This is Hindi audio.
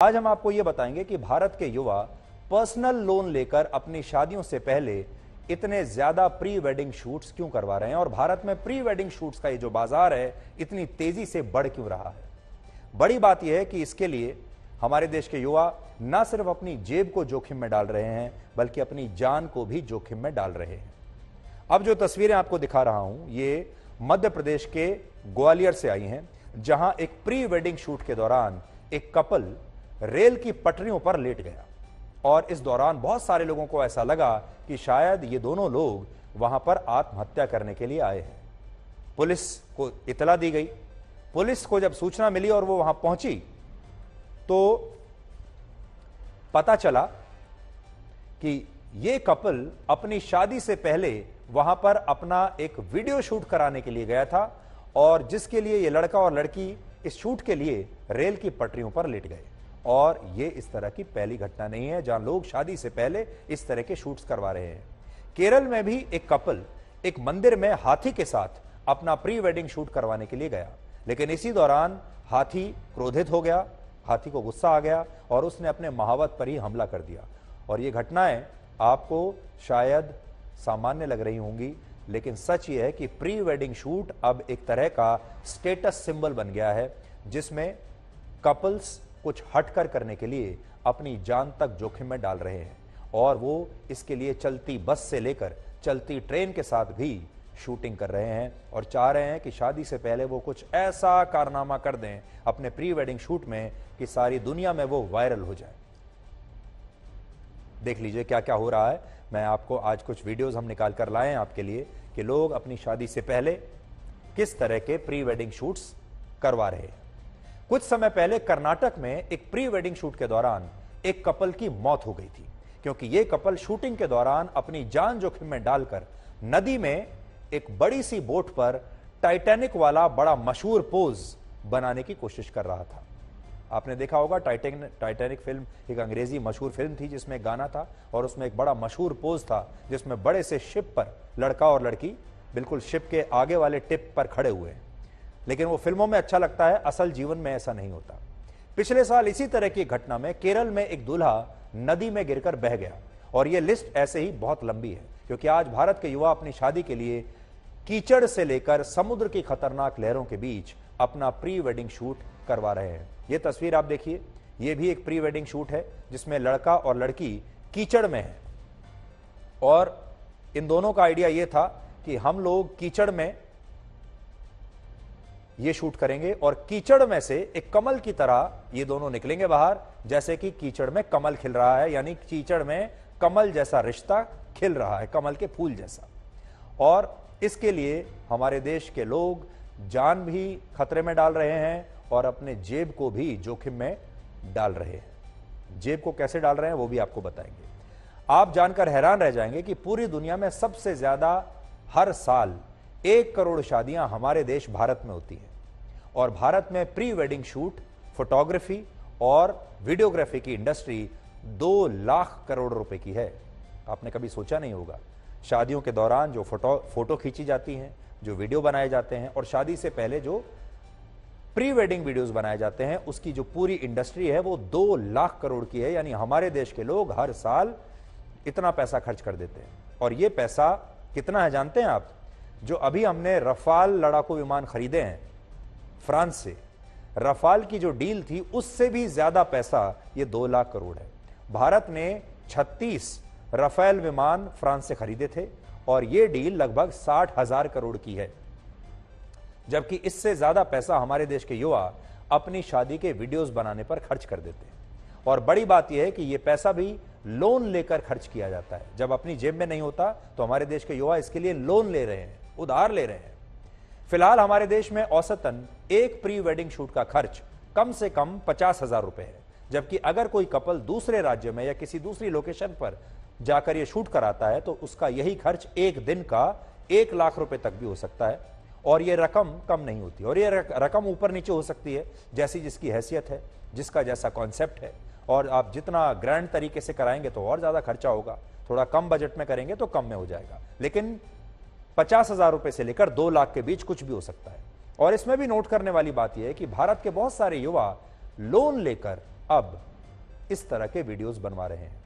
आज हम आपको यह बताएंगे कि भारत के युवा पर्सनल लोन लेकर अपनी शादियों से पहले इतने ज्यादा प्री वेडिंग शूट्स क्यों करवा रहे हैं और भारत में प्री वेडिंग शूट्स का ये जो बाजार है इतनी तेजी से बढ़ क्यों रहा है। बड़ी बात यह है कि इसके लिए हमारे देश के युवा न सिर्फ अपनी जेब को जोखिम में डाल रहे हैं बल्कि अपनी जान को भी जोखिम में डाल रहे हैं। अब जो तस्वीरें आपको दिखा रहा हूं ये मध्य प्रदेश के ग्वालियर से आई हैं, जहां एक प्री वेडिंग शूट के दौरान एक कपल रेल की पटरियों पर लेट गया और इस दौरान बहुत सारे लोगों को ऐसा लगा कि शायद ये दोनों लोग वहां पर आत्महत्या करने के लिए आए हैं। पुलिस को इतला दी गई। पुलिस को जब सूचना मिली और वो वहां पहुंची तो पता चला कि ये कपल अपनी शादी से पहले वहां पर अपना एक वीडियो शूट कराने के लिए गया था और जिसके लिए ये लड़का और लड़की इस शूट के लिए रेल की पटरियों पर लेट गए। और ये इस तरह की पहली घटना नहीं है जहां लोग शादी से पहले इस तरह के शूट्स करवा रहे हैं। केरल में भी एक कपल एक मंदिर में हाथी के साथ अपना प्री वेडिंग शूट करवाने के लिए गया, लेकिन इसी दौरान हाथी क्रोधित हो गया, हाथी को गुस्सा आ गया और उसने अपने महावत पर ही हमला कर दिया। और ये घटनाएं आपको शायद सामान्य लग रही होंगी, लेकिन सच ये है कि प्री वेडिंग शूट अब एक तरह का स्टेटस सिंबल बन गया है जिसमें कपल्स कुछ हटकर करने के लिए अपनी जान तक जोखिम में डाल रहे हैं और वो इसके लिए चलती बस से लेकर चलती ट्रेन के साथ भी शूटिंग कर रहे हैं और चाह रहे हैं कि शादी से पहले वो कुछ ऐसा कारनामा कर दें अपने प्री वेडिंग शूट में कि सारी दुनिया में वो वायरल हो जाए। देख लीजिए क्या क्या हो रहा है। मैं आपको आज कुछ वीडियोस हम निकाल कर लाए हैं आपके लिए कि लोग अपनी शादी से पहले किस तरह के प्री वेडिंग शूट्स करवा रहे हैं। कुछ समय पहले कर्नाटक में एक प्री वेडिंग शूट के दौरान एक कपल की मौत हो गई थी क्योंकि यह कपल शूटिंग के दौरान अपनी जान जोखिम में डालकर नदी में एक बड़ी सी बोट पर टाइटैनिक वाला बड़ा मशहूर पोज बनाने की कोशिश कर रहा था। आपने देखा होगा टाइटैनिक फिल्म एक अंग्रेजी मशहूर फिल्म थी जिसमें गाना था और उसमें एक बड़ा मशहूर पोज था जिसमें बड़े से शिप पर लड़का और लड़की बिल्कुल शिप के आगे वाले टिप पर खड़े हुए हैं। लेकिन वो फिल्मों में अच्छा लगता है, असल जीवन में ऐसा नहीं होता। पिछले साल इसी तरह की घटना में केरल में एक दूल्हा नदी में गिरकर बह गया और यह लिस्ट ऐसे ही बहुत लंबी है क्योंकि आज भारत के युवा अपनी शादी के लिए कीचड़ से लेकर समुद्र की खतरनाक लहरों के बीच अपना प्री वेडिंग शूट करवा रहे हैं। यह तस्वीर आप देखिए, यह भी एक प्री वेडिंग शूट है जिसमें लड़का और लड़की कीचड़ में है और इन दोनों का आइडिया यह था कि हम लोग कीचड़ में ये शूट करेंगे और कीचड़ में से एक कमल की तरह ये दोनों निकलेंगे बाहर, जैसे कि कीचड़ में कमल खिल रहा है, यानी कीचड़ में कमल जैसा रिश्ता खिल रहा है, कमल के फूल जैसा। और इसके लिए हमारे देश के लोग जान भी खतरे में डाल रहे हैं और अपने जेब को भी जोखिम में डाल रहे हैं। जेब को कैसे डाल रहे हैं वो भी आपको बताएंगे। आप जानकर हैरान रह जाएंगे कि पूरी दुनिया में सबसे ज्यादा हर साल 1 करोड़ शादियां हमारे देश भारत में होती हैं और भारत में प्री वेडिंग शूट, फोटोग्राफी और वीडियोग्राफी की इंडस्ट्री 2 लाख करोड़ रुपए की है। आपने कभी सोचा नहीं होगा। शादियों के दौरान जो फोटो खींची जाती हैं, जो वीडियो बनाए जाते हैं और शादी से पहले जो प्री वेडिंग वीडियोस बनाए जाते हैं, उसकी जो पूरी इंडस्ट्री है वो 2 लाख करोड़ की है। यानी हमारे देश के लोग हर साल इतना पैसा खर्च कर देते हैं। और ये पैसा कितना है जानते हैं आप? जो अभी हमने रफाल लड़ाकू विमान खरीदे हैं फ्रांस से, रफाल की जो डील थी उससे भी ज्यादा पैसा ये 2 लाख करोड़ है। भारत ने 36 रफाल विमान फ्रांस से खरीदे थे और ये डील लगभग 60,000 करोड़ की है, जबकि इससे ज्यादा पैसा हमारे देश के युवा अपनी शादी के वीडियोस बनाने पर खर्च कर देते हैं। और बड़ी बात यह है कि यह पैसा भी लोन लेकर खर्च किया जाता है। जब अपनी जेब में नहीं होता तो हमारे देश के युवा इसके लिए लोन ले रहे हैं, उधार ले रहे हैं। फिलहाल हमारे देश में औसतन एक प्री वेडिंग शूट का खर्च कम से कम 50,000 रुपए है, जबकि अगर कोई कपल दूसरे राज्य में या किसी दूसरी लोकेशन पर जाकर यह शूट कराता है तो उसका यही खर्च एक दिन का 1 लाख रुपए तक भी हो सकता है। और यह रकम कम नहीं होती और यह रकम ऊपर नीचे हो सकती है, जैसी जिसकी हैसियत है, जिसका जैसा कॉन्सेप्ट है। और आप जितना ग्रैंड तरीके से कराएंगे तो और ज्यादा खर्चा होगा, थोड़ा कम बजट में करेंगे तो कम में हो जाएगा। लेकिन 50,000 रुपए से लेकर 2 लाख के बीच कुछ भी हो सकता है। और इसमें भी नोट करने वाली बात यह है कि भारत के बहुत सारे युवा लोन लेकर अब इस तरह के वीडियोस बनवा रहे हैं।